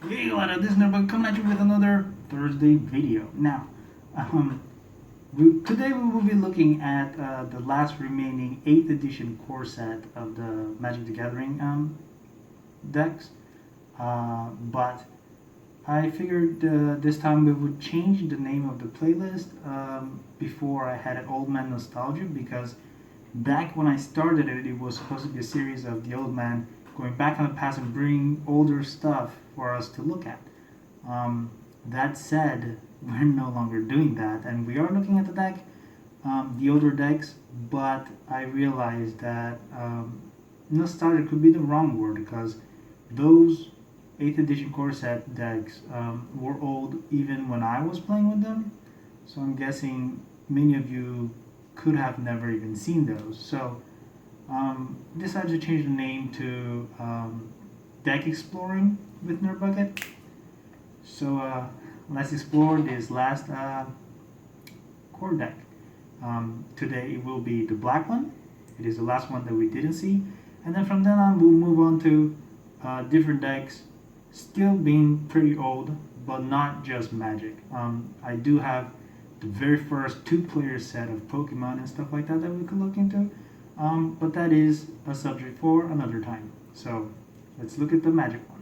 Hey, this is Nurban coming at you with another Thursday video. Now, um, today we will be looking at the last remaining 8th edition core set of the Magic the Gathering decks. But I figured this time we would change the name of the playlist before I had an Old Man Nostalgia, because back when I started it, it was supposed to be a series of the old man going back on the past and bringing older stuff for us to look at. Um, that said, we're no longer doing that, and we are looking at the deck, the older decks, but I realized that nostalgia could be the wrong word, because those 8th edition core set decks were old even when I was playing with them, so I'm guessing many of you could have never even seen those. So decided to change the name to Deck Exploring with Nerdbucket. So let's explore this last core deck. Today it will be the black one. It is the last one that we didn't see. And then from then on we'll move on to different decks, still being pretty old, but not just Magic. I do have the very first two-player set of Pokemon and stuff like that that we could look into. But that is a subject for another time. So let's look at the Magic one.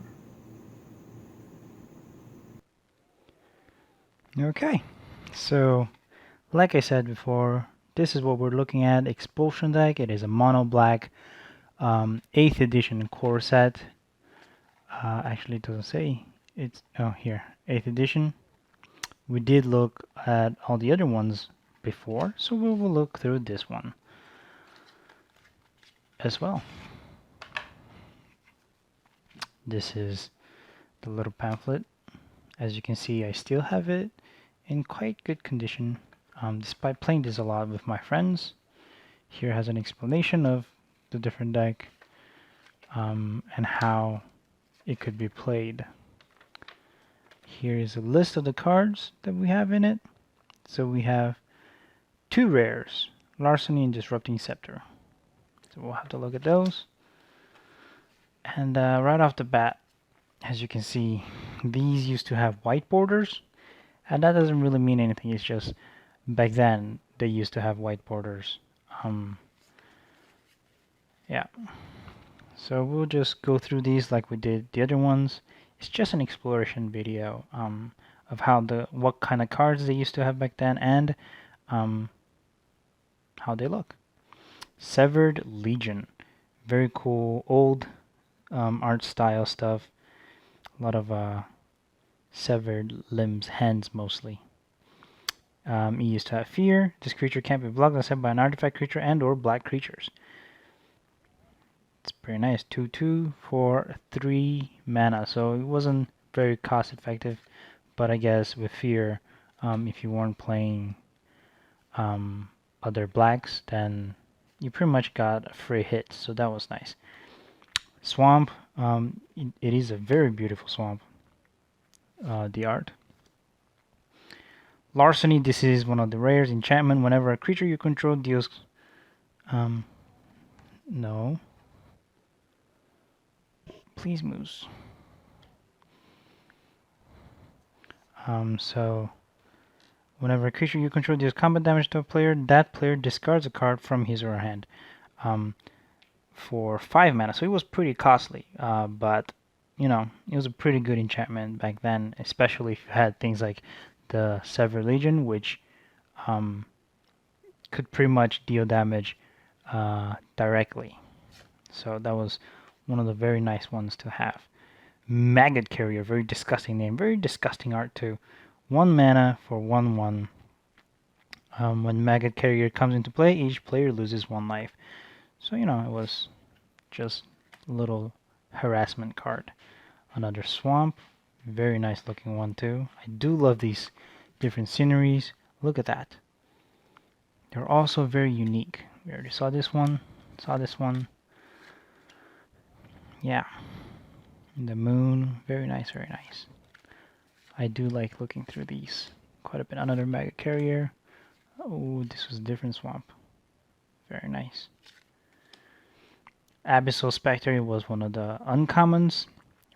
Okay, so like I said before, this is what we're looking at. Expulsion deck. It is a mono black 8th edition core set. Actually, it doesn't say. It's here 8th edition. We did look at all the other ones before, so we will look through this one as well. This is the little pamphlet. As you can see, I still have it in quite good condition, despite playing this a lot with my friends. Here has an explanation of the different deck and how it could be played. Here is a list of the cards that we have in it. So we have two rares, Larceny and Disrupting Scepter. So we'll have to look at those. And right off the bat, as you can see, these used to have white borders, and that doesn't really mean anything. It's just back then they used to have white borders. Yeah. So we'll just go through these like we did the other ones. It's just an exploration video of what kind of cards they used to have back then and how they look. Severed Legion, very cool old art style stuff. A lot of severed limbs, hands mostly. He used to have fear. This creature can't be blocked except by an artifact creature and or black creatures. It's pretty nice. 2/2 for 3 mana, so it wasn't very cost effective, but I guess with fear, if you weren't playing other blacks, then you pretty much got a free hit, so that was nice. Swamp, it is a very beautiful swamp, the art. Larceny, this is one of the rares. Enchantment, whenever a creature you control deals... no. Please, Moose. So, whenever a creature you control deals combat damage to a player, that player discards a card from his or her hand for 5 mana. So it was pretty costly, but you know, it was a pretty good enchantment back then, especially if you had things like the Severed Legion, which could pretty much deal damage directly. So that was one of the very nice ones to have. Maggot Carrier, very disgusting name, very disgusting art too. 1 mana for 1/1. When Maggot Carrier comes into play, each player loses 1 life. So you know, it was just a little harassment card. Another Swamp, very nice looking one too. I do love these different sceneries. Look at that. They're also very unique. We already saw this one. Yeah. The moon, very nice, very nice. I do like looking through these quite a bit. Another Maggot Carrier. Oh, this was a different swamp. Very nice. Abyssal Spectre was one of the uncommons.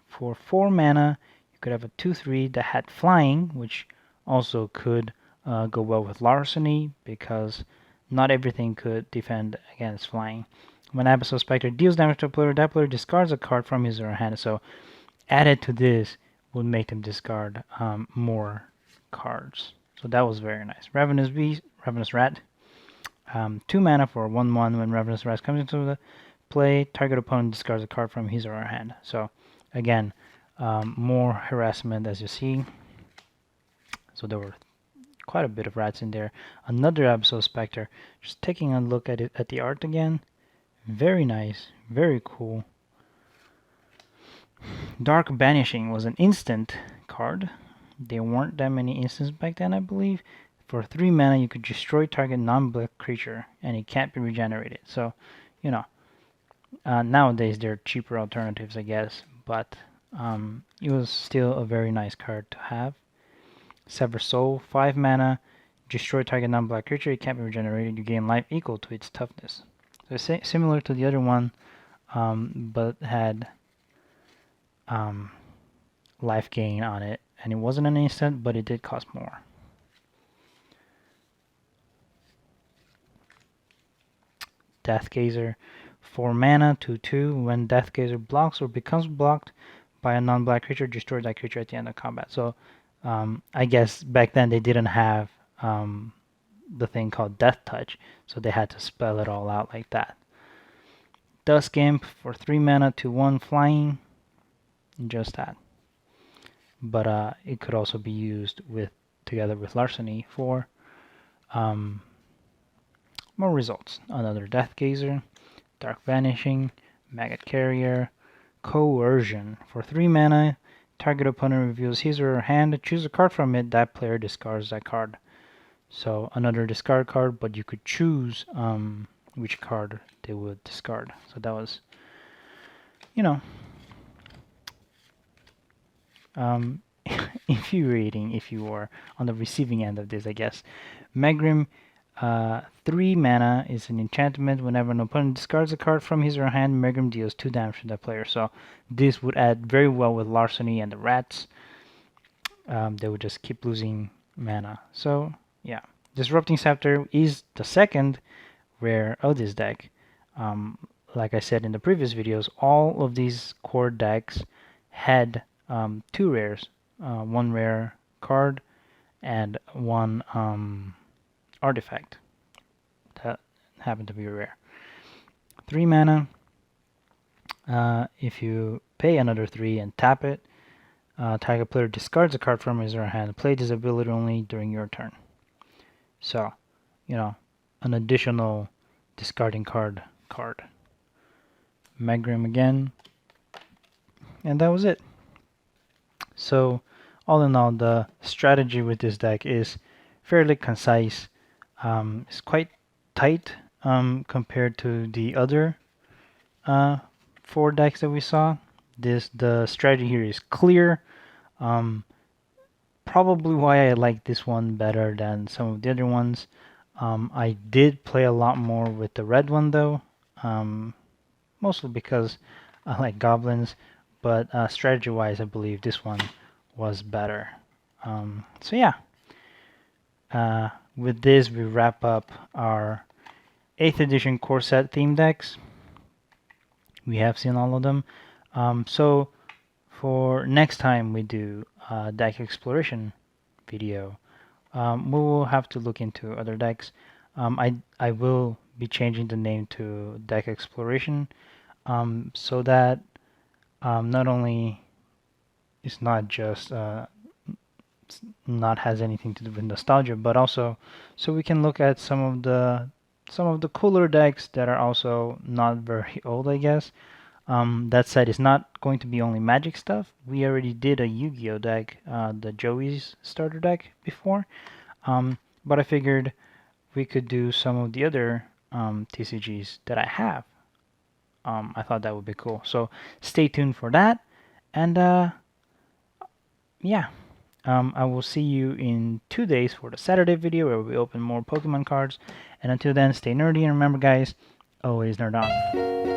For 4 mana, you could have a 2/3 that had flying, which also could go well with larceny because not everything could defend against flying. When Abyssal Spectre deals damage to a player, that player discards a card from his or her hand. So added to this would make them discard more cards. So that was very nice. Ravenous Rat. 2 mana for 1/1. When Ravenous Rat comes into the play, target opponent discards a card from his or her hand. So again, more harassment as you see. So there were quite a bit of rats in there. Another Abyssal Spectre. Just taking a look at it at the art again. Very nice, very cool. Dark Banishing was an instant card. There weren't that many instants back then, I believe. For 3 mana, you could destroy target non-black creature, and it can't be regenerated. So, you know, nowadays there are cheaper alternatives, I guess, but it was still a very nice card to have. Sever Soul, 5 mana, destroy target non-black creature, it can't be regenerated, you gain life equal to its toughness. So it's similar to the other one, but had life gain on it, and it wasn't an instant, but it did cost more. Deathgazer, 4 mana, 2/2. When Deathgazer blocks or becomes blocked by a non-black creature, destroy that creature at the end of combat. So I guess back then they didn't have the thing called Death Touch, so they had to spell it all out like that. Dusk Imp for 3 mana, 2/1 flying, just that. But it could also be used together with Larceny for more results. Another Deathgazer, Dark Vanishing, Maggot Carrier, Coercion for 3 mana. Target opponent reveals his or her hand, choose a card from it, that player discards that card. So another discard card, but you could choose which card they would discard. So that was, you know, infuriating if you were on the receiving end of this, I guess. Megrim, 3 mana is an enchantment. Whenever an opponent discards a card from his or her hand, Megrim deals 2 damage to that player. So this would add very well with Larceny and the rats. They would just keep losing mana. So yeah, Disrupting Scepter is the second rare of this deck. Like I said in the previous videos, all of these core decks had 2 rares, 1 rare card and 1 artifact that happened to be rare. 3 mana. If you pay another 3 and tap it, target player discards a card from his or her hand. Play this ability only during your turn. So, you know, an additional discarding card. Megrim again. And that was it. So, all in all, the strategy with this deck is fairly concise. It's quite tight compared to the other 4 decks that we saw. The strategy here is clear. Probably why I like this one better than some of the other ones. I did play a lot more with the red one though, mostly because I like goblins, but strategy-wise I believe this one was better. So yeah, with this we wrap up our 8th edition core set theme decks. We have seen all of them. So for next time we do a deck exploration video, we will have to look into other decks. I will be changing the name to Deck Exploration, so that not only it's not just not has anything to do with nostalgia, but also so we can look at some of the cooler decks that are also not very old, I guess. That said, it's not going to be only Magic stuff. We already did a Yu-Gi-Oh deck, the Joey's starter deck before, but I figured we could do some of the other TCGs that I have. I thought that would be cool. So stay tuned for that, and yeah. I will see you in 2 days for the Saturday video where we open more Pokemon cards. And until then, stay nerdy and remember guys, always nerd on.